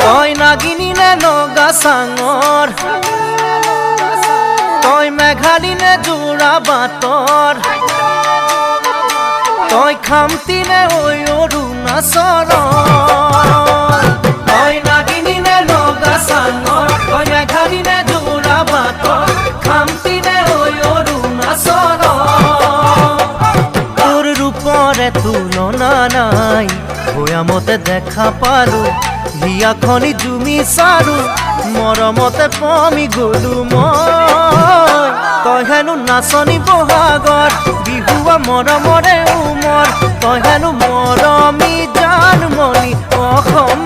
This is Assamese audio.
তই নাগিনী নে নগা চাঙৰ তই মেঘালী নে যোৰা বাটৰ তই খামতি নে ঐ অৰুণাচলৰ তই নাগিনী নে নগা চাঙৰ তই মেঘালী নে যোৰা বাটৰ খামতি নে ঐ অৰুণাচলৰ তোৰ ৰূপৰে তুলনা নাই ভৈয়ামতে দেখা পালো হিয়াখনি জুমি চাৰো মৰমতে পমি গলো মই তই হেনো নাচনি বহাগৰ বিহুৱা মৰমৰে উমৰ তই হেনো মৰমী জানমণি অসম